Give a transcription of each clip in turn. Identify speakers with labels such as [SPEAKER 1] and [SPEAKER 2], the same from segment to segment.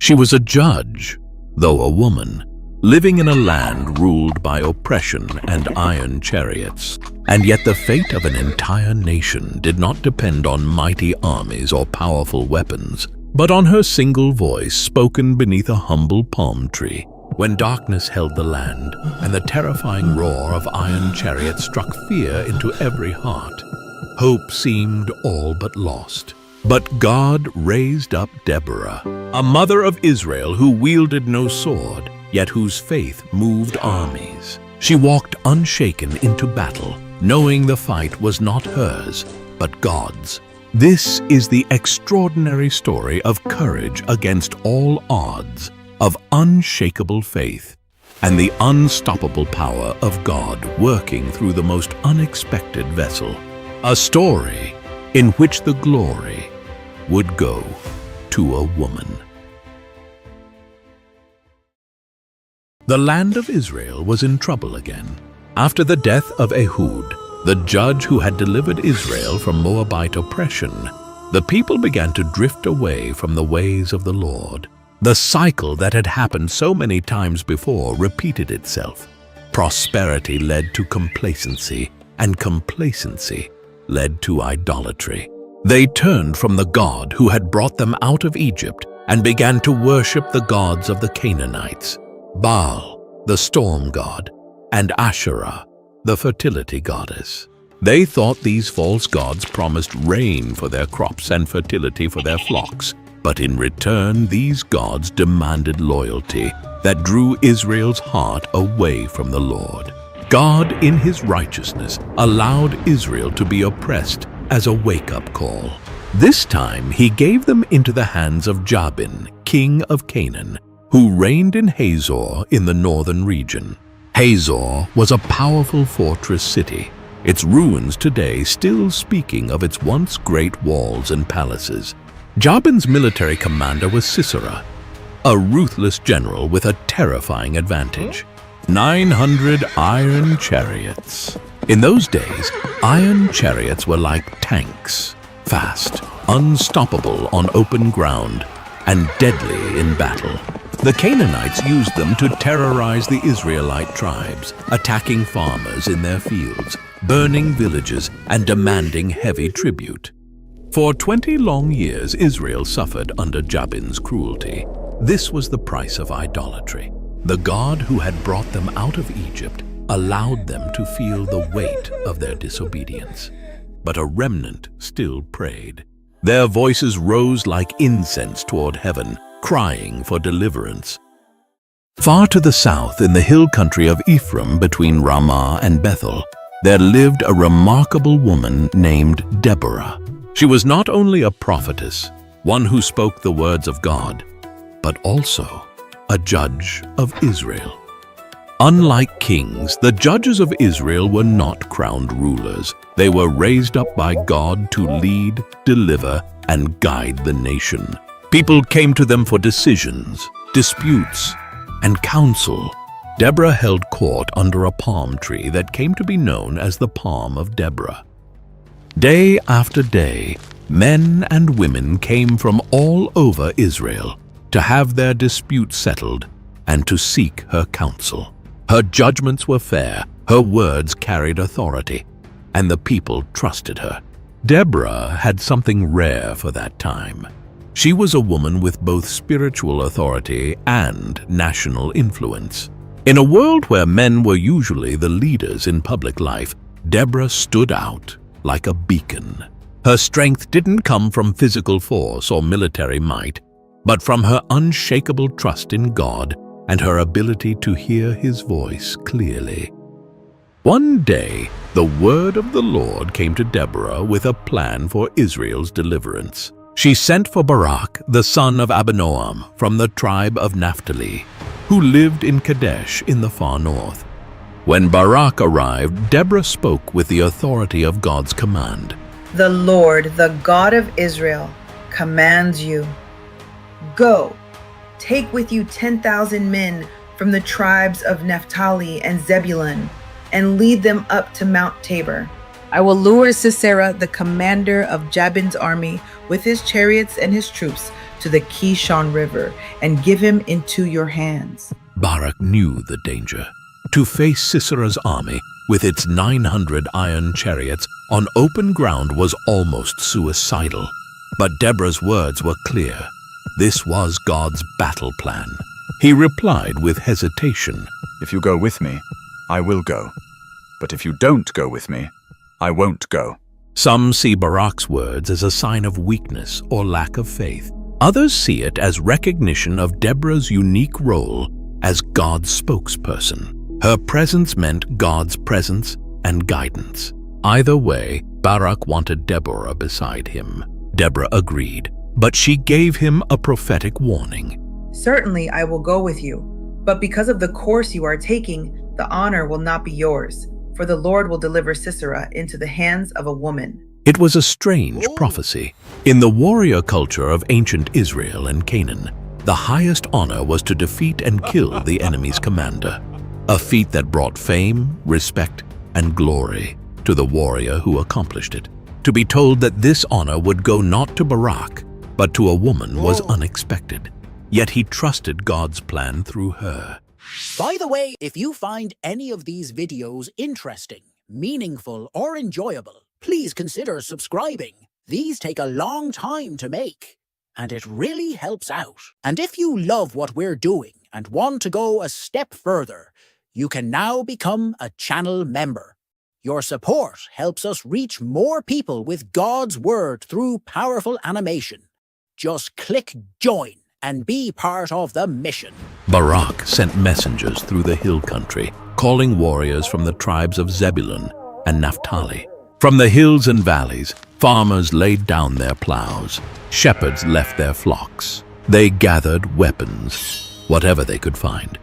[SPEAKER 1] She was a judge, though a woman, living in a land ruled by oppression and iron chariots. And yet the fate of an entire nation did not depend on mighty armies or powerful weapons, but on her single voice spoken beneath a humble palm tree. When darkness held the land, and the terrifying roar of iron chariots struck fear into every heart, hope seemed all but lost. But God raised up Deborah, a mother of Israel who wielded no sword, yet whose faith moved armies. She walked unshaken into battle, knowing the fight was not hers, but God's. This is the extraordinary story of courage against all odds, of unshakable faith, and the unstoppable power of God working through the most unexpected vessel. A story in which the glory would go to a woman. The land of Israel was in trouble again. After the death of Ehud, the judge who had delivered Israel from Moabite oppression, the people began to drift away from the ways of the Lord. The cycle that had happened so many times before repeated itself. Prosperity led to complacency, and complacency led to idolatry. They turned from the God who had brought them out of Egypt and began to worship the gods of the Canaanites, Baal, the storm god, and Asherah, the fertility goddess. They thought these false gods promised rain for their crops and fertility for their flocks, but in return these gods demanded loyalty that drew Israel's heart away from the Lord. God, in his righteousness, allowed Israel to be oppressed as a wake-up call. This time he gave them into the hands of Jabin, king of Canaan, who reigned in Hazor in the northern region. Hazor was a powerful fortress city, its ruins today still speaking of its once great walls and palaces. Jabin's military commander was Sisera, a ruthless general with a terrifying advantage: 900 iron chariots. In those days, iron chariots were like tanks, fast, unstoppable on open ground, and deadly in battle. The Canaanites used them to terrorize the Israelite tribes, attacking farmers in their fields, burning villages, and demanding heavy tribute. For 20 long years, Israel suffered under Jabin's cruelty. This was the price of idolatry. The God who had brought them out of Egypt allowed them to feel the weight of their disobedience. But a remnant still prayed. Their voices rose like incense toward heaven, crying for deliverance. Far to the south, in the hill country of Ephraim between Ramah and Bethel, there lived a remarkable woman named Deborah. She was not only a prophetess, one who spoke the words of God, but also a judge of Israel. Unlike kings, the judges of Israel were not crowned rulers. They were raised up by God to lead, deliver, and guide the nation. People came to them for decisions, disputes, and counsel. Deborah held court under a palm tree that came to be known as the Palm of Deborah. Day after day, men and women came from all over Israel to have their disputes settled and to seek her counsel. Her judgments were fair, her words carried authority, and the people trusted her. Deborah had something rare for that time. She was a woman with both spiritual authority and national influence. In a world where men were usually the leaders in public life, Deborah stood out like a beacon. Her strength didn't come from physical force or military might, but from her unshakable trust in God and her ability to hear his voice clearly. One day, the word of the Lord came to Deborah with a plan for Israel's deliverance. She sent for Barak, the son of Abinoam, from the tribe of Naphtali, who lived in Kadesh in the far north. When Barak arrived, Deborah spoke with the authority of God's command.
[SPEAKER 2] The Lord, the God of Israel, commands you, go, take with you 10,000 men from the tribes of Naphtali and Zebulun, and lead them up to Mount Tabor. I will lure Sisera, the commander of Jabin's army, with his chariots and his troops, to the Kishon River and give him into your hands.
[SPEAKER 1] Barak knew the danger. To face Sisera's army with its 900 iron chariots on open ground was almost suicidal. But Deborah's words were clear. This was God's battle plan. He replied with hesitation,
[SPEAKER 3] If you go with me, I will go. But if you don't go with me, I won't go.
[SPEAKER 1] Some see Barak's words as a sign of weakness or lack of faith. Others see it as recognition of Deborah's unique role as God's spokesperson. Her presence meant God's presence and guidance. Either way, Barak wanted Deborah beside him. Deborah agreed, but she gave him a prophetic warning.
[SPEAKER 2] Certainly I will go with you, but because of the course you are taking, the honor will not be yours, for the Lord will deliver Sisera into the hands of a woman.
[SPEAKER 1] It was a strange prophecy. In the warrior culture of ancient Israel and Canaan, the highest honor was to defeat and kill the enemy's commander, a feat that brought fame, respect, and glory to the warrior who accomplished it. To be told that this honor would go not to Barak, but to a woman was unexpected. Yet he trusted God's plan through her.
[SPEAKER 4] By the way, if you find any of these videos interesting, meaningful, or enjoyable, please consider subscribing. These take a long time to make, and it really helps out. And if you love what we're doing and want to go a step further, you can now become a channel member. Your support helps us reach more people with God's word through powerful animation. Just click join and be part of the mission.
[SPEAKER 1] Barak sent messengers through the hill country, calling warriors from the tribes of Zebulun and Naphtali. From the hills and valleys, farmers laid down their plows. Shepherds left their flocks. They gathered weapons, whatever they could find,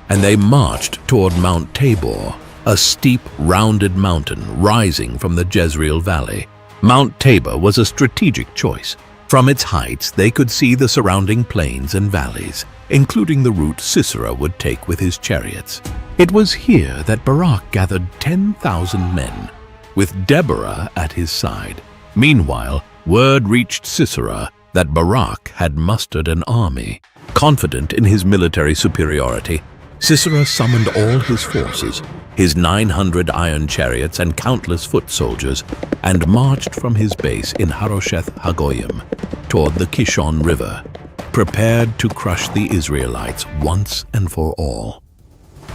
[SPEAKER 1] and they marched toward Mount Tabor, a steep, rounded mountain rising from the Jezreel Valley. Mount Tabor was a strategic choice. From its heights, they could see the surrounding plains and valleys, including the route Sisera would take with his chariots. It was here that Barak gathered 10,000 men, with Deborah at his side. Meanwhile, word reached Sisera that Barak had mustered an army. Confident in his military superiority, Sisera summoned all his forces, his 900 iron chariots and countless foot soldiers, and marched from his base in Harosheth Hagoyim toward the Kishon River, prepared to crush the Israelites once and for all.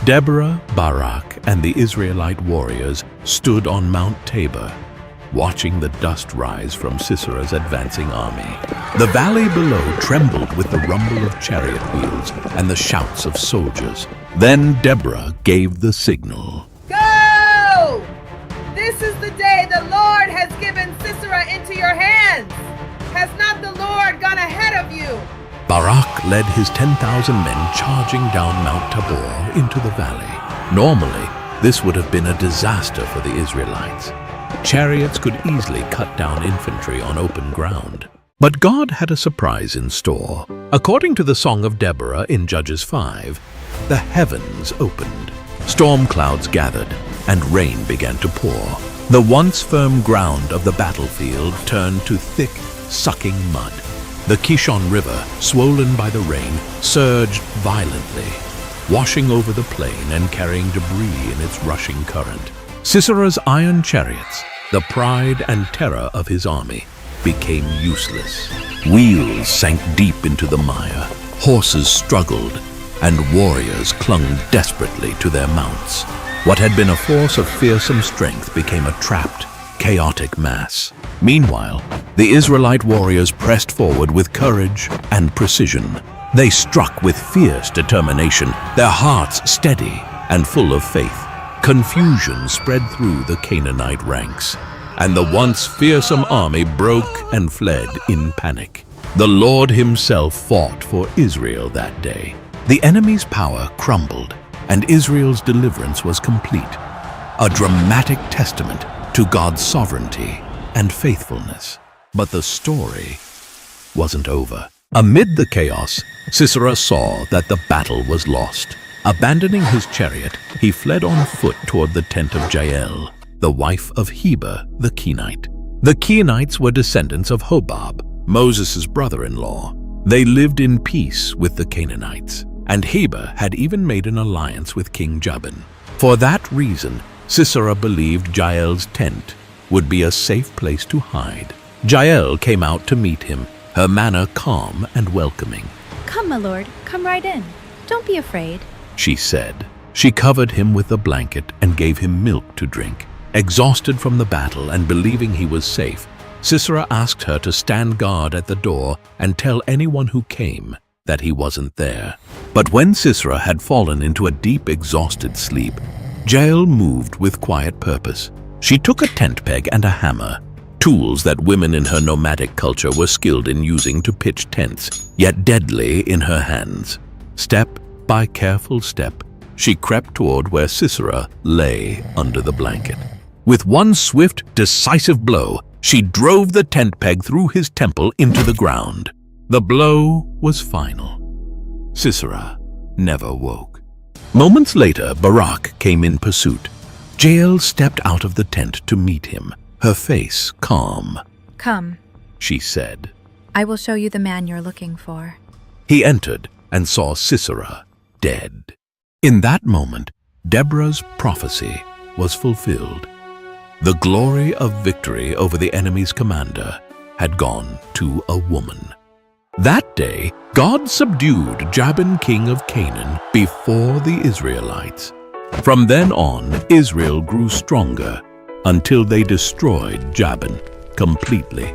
[SPEAKER 1] Deborah, Barak, and the Israelite warriors stood on Mount Tabor, watching the dust rise from Sisera's advancing army. The valley below trembled with the rumble of chariot wheels and the shouts of soldiers. Then Deborah gave the signal.
[SPEAKER 2] Go! This is the day the Lord has given Sisera into your hands. Has not the Lord gone ahead of you?
[SPEAKER 1] Barak led his 10,000 men charging down Mount Tabor into the valley. Normally, this would have been a disaster for the Israelites. Chariots could easily cut down infantry on open ground. But God had a surprise in store. According to the Song of Deborah in Judges 5, the heavens opened. Storm clouds gathered, and rain began to pour. The once firm ground of the battlefield turned to thick, sucking mud. The Kishon River, swollen by the rain, surged violently, washing over the plain and carrying debris in its rushing current. Sisera's iron chariots, the pride and terror of his army, became useless. Wheels sank deep into the mire, horses struggled, and warriors clung desperately to their mounts. What had been a force of fearsome strength became a trapped, chaotic mass. Meanwhile, the Israelite warriors pressed forward with courage and precision. They struck with fierce determination, their hearts steady and full of faith. Confusion spread through the Canaanite ranks, and the once fearsome army broke and fled in panic. The Lord himself fought for Israel that day. The enemy's power crumbled, and Israel's deliverance was complete, a dramatic testament to God's sovereignty and faithfulness. But the story wasn't over. Amid the chaos, Sisera saw that the battle was lost. Abandoning his chariot, he fled on foot toward the tent of Jael, the wife of Heber the Kenite. The Kenites were descendants of Hobab, Moses' brother-in-law. They lived in peace with the Canaanites, and Heber had even made an alliance with King Jabin. For that reason, Sisera believed Jael's tent would be a safe place to hide. Jael came out to meet him, her manner calm and welcoming.
[SPEAKER 5] "Come, my lord, come right in. Don't be afraid,"
[SPEAKER 1] she said. She covered him with a blanket and gave him milk to drink. Exhausted from the battle and believing he was safe, Sisera asked her to stand guard at the door and tell anyone who came that he wasn't there. But when Sisera had fallen into a deep, exhausted sleep, Jael moved with quiet purpose. She took a tent peg and a hammer, tools that women in her nomadic culture were skilled in using to pitch tents, yet deadly in her hands. Step by careful step, she crept toward where Sisera lay under the blanket. With one swift, decisive blow, she drove the tent peg through his temple into the ground. The blow was final. Sisera never woke. Moments later, Barak came in pursuit. Jael stepped out of the tent to meet him, her face calm.
[SPEAKER 5] "Come,"
[SPEAKER 1] she said.
[SPEAKER 5] "I will show you the man you're looking for."
[SPEAKER 1] He entered and saw Sisera dead. In that moment, Deborah's prophecy was fulfilled. The glory of victory over the enemy's commander had gone to a woman. That day, God subdued Jabin, king of Canaan, before the Israelites. From then on, Israel grew stronger until they destroyed Jabin completely.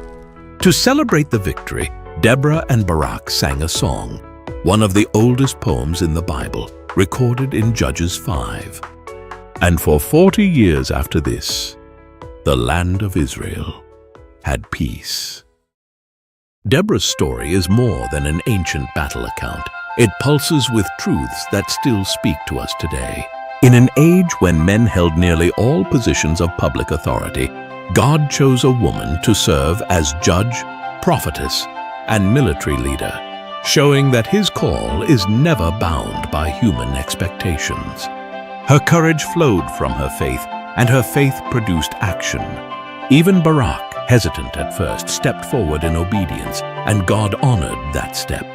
[SPEAKER 1] To celebrate the victory, Deborah and Barak sang a song, one of the oldest poems in the Bible, recorded in Judges 5. And for 40 years after this, the land of Israel had peace. Deborah's story is more than an ancient battle account. It pulses with truths that still speak to us today. In an age when men held nearly all positions of public authority, God chose a woman to serve as judge, prophetess, and military leader, showing that his call is never bound by human expectations. Her courage flowed from her faith, and her faith produced action. Even Barak, hesitant at first, stepped forward in obedience, and God honored that step.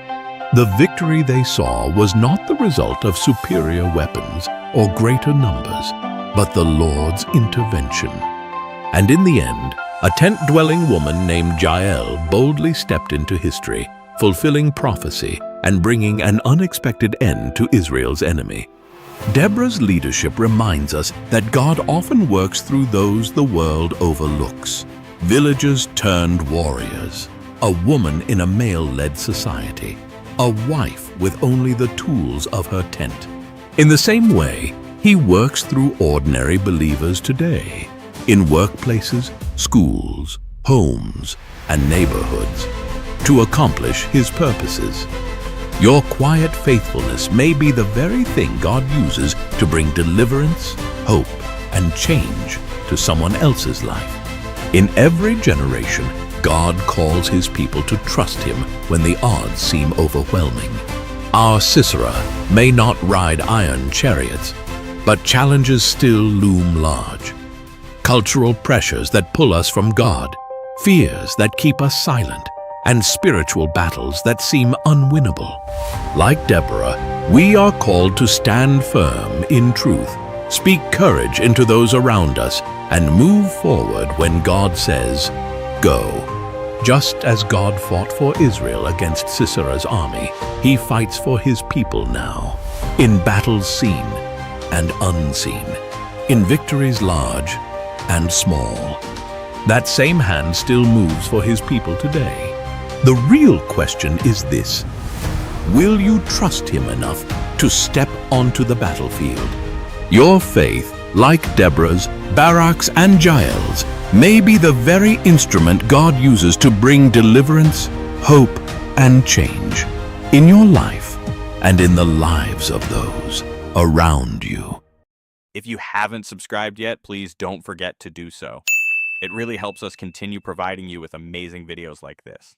[SPEAKER 1] The victory they saw was not the result of superior weapons or greater numbers, but the Lord's intervention. And in the end, a tent-dwelling woman named Jael boldly stepped into history, fulfilling prophecy and bringing an unexpected end to Israel's enemy. Deborah's leadership reminds us that God often works through those the world overlooks. Villagers turned warriors, a woman in a male-led society, a wife with only the tools of her tent. In the same way, he works through ordinary believers today, in workplaces, schools, homes, and neighborhoods, to accomplish his purposes. Your quiet faithfulness may be the very thing God uses to bring deliverance, hope, and change to someone else's life. In every generation, God calls his people to trust him when the odds seem overwhelming. Our Sisera may not ride iron chariots, but challenges still loom large. Cultural pressures that pull us from God, fears that keep us silent, and spiritual battles that seem unwinnable. Like Deborah, we are called to stand firm in truth, speak courage into those around us, and move forward when God says, "Go." Just as God fought for Israel against Sisera's army, he fights for his people now, in battles seen and unseen, in victories large and small. That same hand still moves for his people today. The real question is this: will you trust him enough to step onto the battlefield? Your faith, like Deborah's, Barak's, and Jael's, may be the very instrument God uses to bring deliverance, hope, and change in your life and in the lives of those around you.
[SPEAKER 6] If you haven't subscribed yet, please don't forget to do so. It really helps us continue providing you with amazing videos like this.